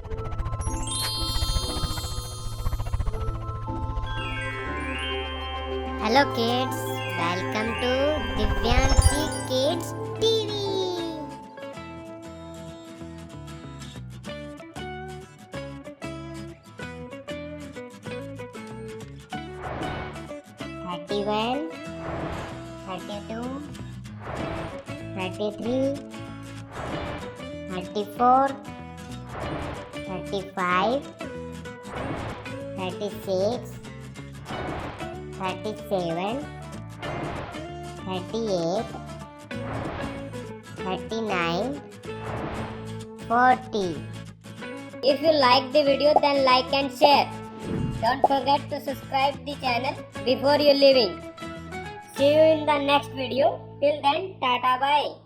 Hello kids, welcome to Divyanshi Kids TV. 31, 32, 33, 34, 35, 36, 37, 38, 39, 40. If you like the video, then like and share. Don't forget to subscribe the channel before you leaving. See you in the next video. Till then, tata bye.